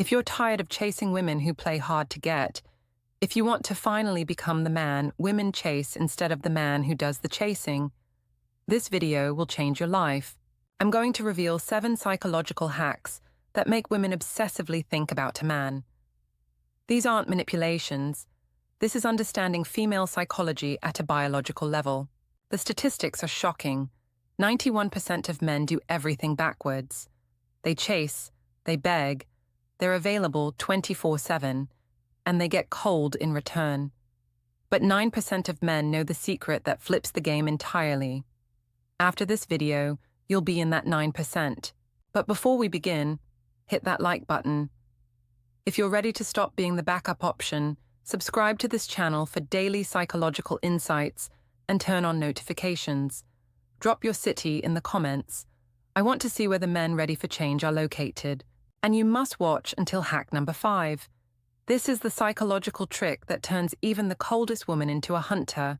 If you're tired of chasing women who play hard to get, if you want to finally become the man women chase instead of the man who does the chasing, this video will change your life. I'm going to reveal 7 psychological hacks that make women obsessively think about a man. These aren't manipulations. This is understanding female psychology at a biological level. The statistics are shocking. 91% of men do everything backwards. They chase, they beg, they're available 24/7, and they get cold in return. But 9% of men know the secret that flips the game entirely. After this video, you'll be in that 9%. But before we begin, hit that like button. If you're ready to stop being the backup option, subscribe to this channel for daily psychological insights and turn on notifications. Drop your city in the comments. I want to see where the men ready for change are located. And you must watch until hack number 5. This is the psychological trick that turns even the coldest woman into a hunter.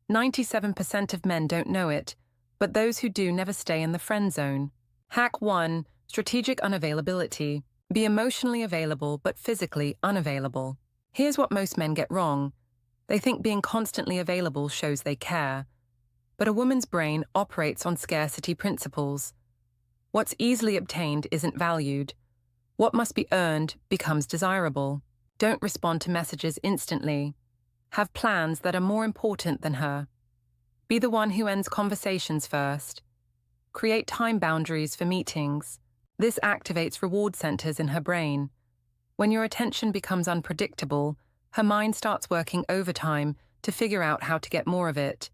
97% of men don't know it, but those who do never stay in the friend zone. Hack 1. Strategic unavailability. Be emotionally available but physically unavailable. Here's what most men get wrong. They think being constantly available shows they care. But a woman's brain operates on scarcity principles. What's easily obtained isn't valued. What must be earned becomes desirable. Don't respond to messages instantly. Have plans that are more important than her. Be the one who ends conversations first. Create time boundaries for meetings. This activates reward centers in her brain. When your attention becomes unpredictable, her mind starts working overtime to figure out how to get more of it.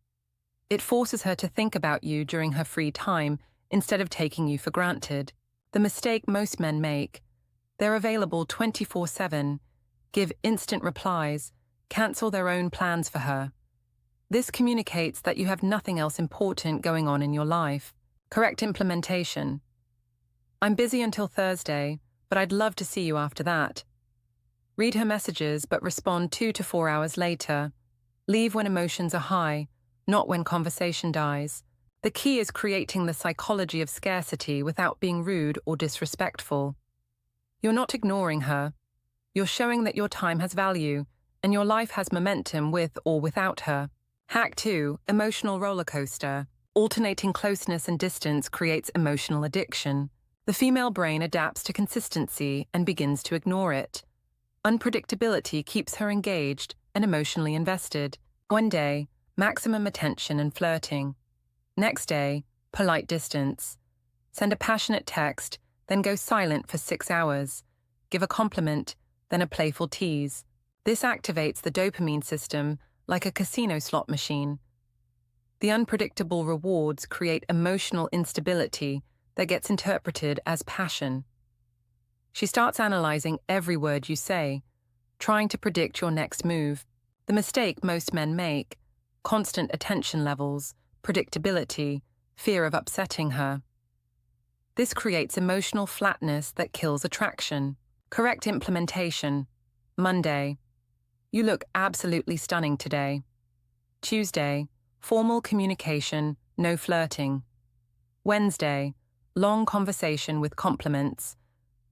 It forces her to think about you during her free time instead of taking you for granted. The mistake most men make: they're available 24/7, give instant replies, cancel their own plans for her. This communicates that you have nothing else important going on in your life. Correct implementation. I'm busy until Thursday, but I'd love to see you after that. Read her messages but respond 2 to 4 hours later. Leave when emotions are high, not when conversation dies. The key is creating the psychology of scarcity without being rude or disrespectful. You're not ignoring her. You're showing that your time has value, and your life has momentum with or without her. Hack 2. Emotional roller coaster. Alternating closeness and distance creates emotional addiction. The female brain adapts to consistency and begins to ignore it. Unpredictability keeps her engaged and emotionally invested. One day, maximum attention and flirting. Next day, polite distance. Send a passionate text, then go silent for 6 hours. Give a compliment, then a playful tease. This activates the dopamine system like a casino slot machine. The unpredictable rewards create emotional instability that gets interpreted as passion. She starts analyzing every word you say, trying to predict your next move. The mistake most men make: constant attention levels, predictability, fear of upsetting her. This creates emotional flatness that kills attraction. Correct implementation. Monday. You look absolutely stunning today. Tuesday. Formal communication, no flirting. Wednesday. Long conversation with compliments.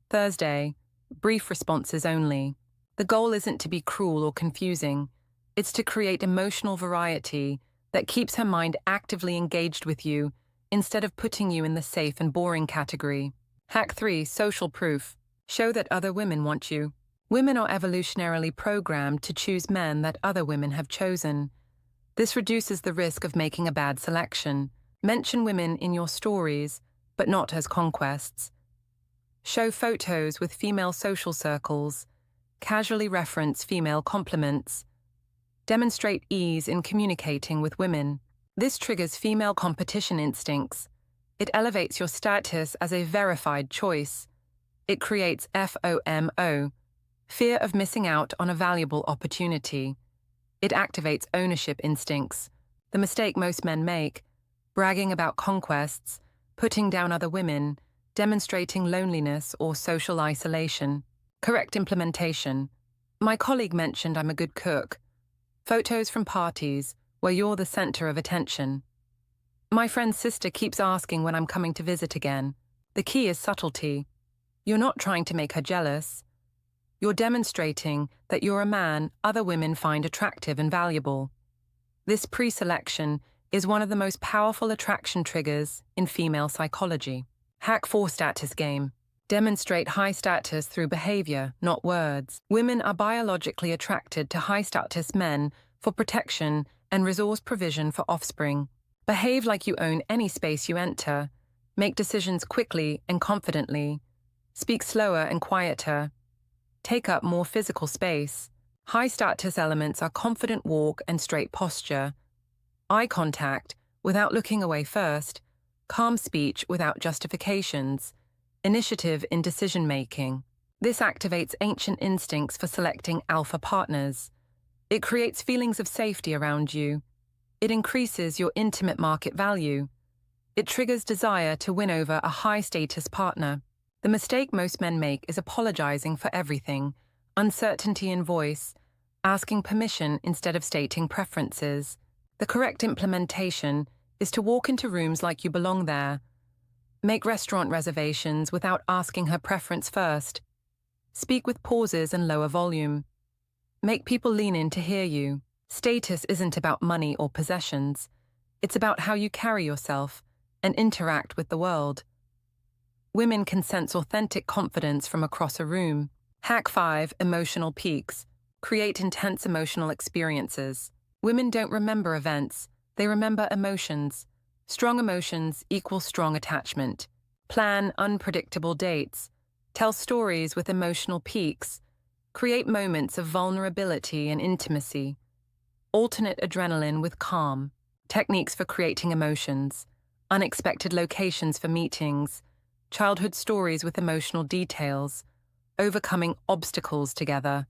Thursday. Brief responses only. The goal isn't to be cruel or confusing. It's to create emotional variety that keeps her mind actively engaged with you instead of putting you in the safe and boring category. Hack 3. Social proof. Show that other women want you. Women are evolutionarily programmed to choose men that other women have chosen. This reduces the risk of making a bad selection. Mention women in your stories, but not as conquests. Show photos with female social circles. Casually reference female compliments. Demonstrate ease in communicating with women. This triggers female competition instincts. It elevates your status as a verified choice. It creates FOMO, fear of missing out on a valuable opportunity. It activates ownership instincts, the mistake most men make: bragging about conquests, putting down other women, demonstrating loneliness or social isolation. Correct implementation. My colleague mentioned I'm a good cook. Photos from parties where you're the center of attention. My friend's sister keeps asking when I'm coming to visit again. The key is subtlety. You're not trying to make her jealous. You're demonstrating that you're a man other women find attractive and valuable. This pre-selection is one of the most powerful attraction triggers in female psychology. Hack 4 status game. Demonstrate high status through behavior, not words. Women are biologically attracted to high-status men for protection and resource provision for offspring. Behave like you own any space you enter. Make decisions quickly and confidently. Speak slower and quieter. Take up more physical space. High-status elements are confident walk and straight posture, eye contact without looking away first, calm speech without justifications, initiative in decision-making. This activates ancient instincts for selecting alpha partners. It creates feelings of safety around you. It increases your intimate market value. It triggers desire to win over a high-status partner. The mistake most men make is apologizing for everything, uncertainty in voice, asking permission instead of stating preferences. The correct implementation is to walk into rooms like you belong there. Make restaurant reservations without asking her preference first. Speak with pauses and lower volume. Make people lean in to hear you. Status isn't about money or possessions. It's about how you carry yourself and interact with the world. Women can sense authentic confidence from across a room. Hack 5 emotional peaks. Create intense emotional experiences. Women don't remember events, they remember emotions. Strong emotions equal strong attachment. Plan unpredictable dates. Tell stories with emotional peaks. Create moments of vulnerability and intimacy. Alternate adrenaline with calm. Techniques for creating emotions. Unexpected locations for meetings. Childhood stories with emotional details. Overcoming obstacles together.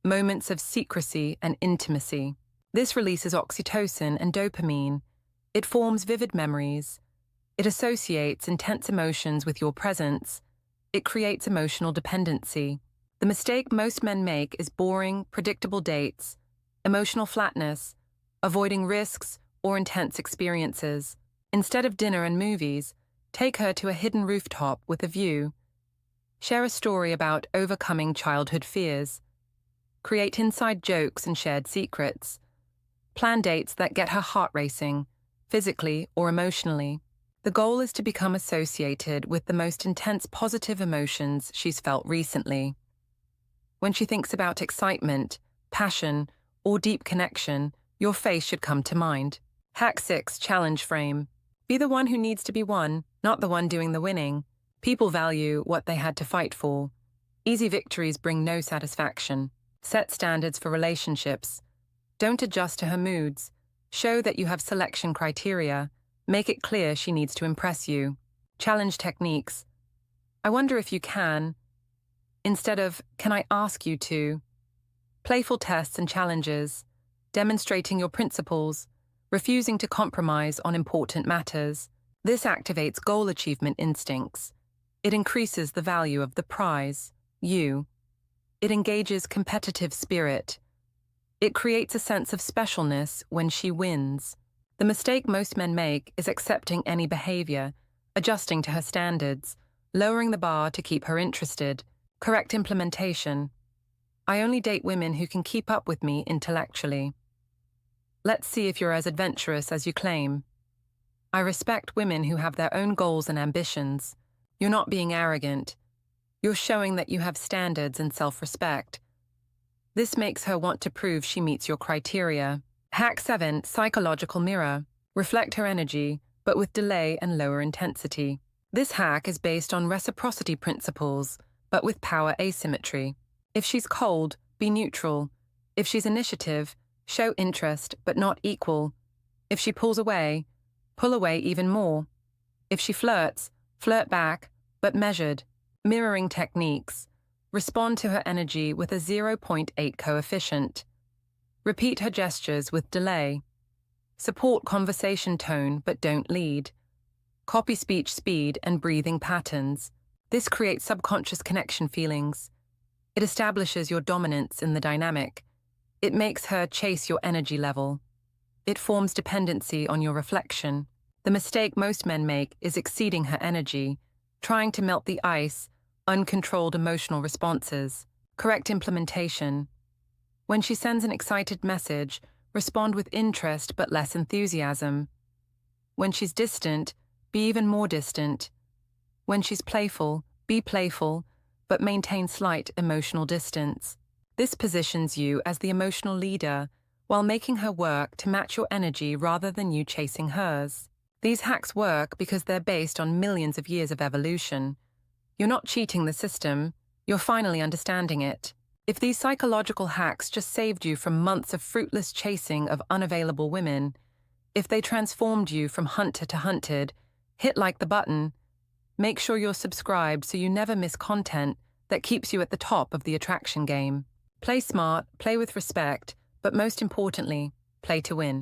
Moments of secrecy and intimacy. This releases oxytocin and dopamine. It forms vivid memories. It associates intense emotions with your presence. It creates emotional dependency. The mistake most men make is boring, predictable dates, emotional flatness, avoiding risks or intense experiences. Instead of dinner and movies, take her to a hidden rooftop with a view. Share a story about overcoming childhood fears. Create inside jokes and shared secrets. Plan dates that get her heart racing, physically or emotionally. The goal is to become associated with the most intense positive emotions she's felt recently. When she thinks about excitement, passion, or deep connection, your face should come to mind. Hack 6 challenge frame. Be the one who needs to be won, not the one doing the winning. People value what they had to fight for. Easy victories bring no satisfaction. Set standards for relationships. Don't adjust to her moods. Show that you have selection criteria. Make it clear she needs to impress you. Challenge techniques. I wonder if you can. Instead of, can I ask you to? Playful tests and challenges. Demonstrating your principles. Refusing to compromise on important matters. This activates goal achievement instincts. It increases the value of the prize, you. It engages competitive spirit. It creates a sense of specialness when she wins. The mistake most men make is accepting any behavior, adjusting to her standards, lowering the bar to keep her interested. Correct implementation. I only date women who can keep up with me intellectually. Let's see if you're as adventurous as you claim. I respect women who have their own goals and ambitions. You're not being arrogant. You're showing that you have standards and self-respect. This makes her want to prove she meets your criteria. Hack 7 psychological mirror. Reflect her energy, but with delay and lower intensity. This hack is based on reciprocity principles, but with power asymmetry. If she's cold, be neutral. If she's initiative, show interest, but not equal. If she pulls away, pull away even more. If she flirts, flirt back, but measured. Mirroring techniques. Respond to her energy with a 0.8 coefficient. Repeat her gestures with delay. Support conversation tone, but don't lead. Copy speech speed and breathing patterns. This creates subconscious connection feelings. It establishes your dominance in the dynamic. It makes her chase your energy level. It forms dependency on your reflection. The mistake most men make is exceeding her energy, trying to melt the ice uncontrolled emotional responses. Correct implementation. When she sends an excited message, respond with interest but less enthusiasm. When she's distant, be even more distant. When she's playful, be playful, but maintain slight emotional distance. This positions you as the emotional leader, while making her work to match your energy rather than you chasing hers. These hacks work because they're based on millions of years of evolution. You're not cheating the system, you're finally understanding it. If these psychological hacks just saved you from months of fruitless chasing of unavailable women, if they transformed you from hunter to hunted, hit like the button. Make sure you're subscribed so you never miss content that keeps you at the top of the attraction game. Play smart, play with respect, but most importantly, play to win.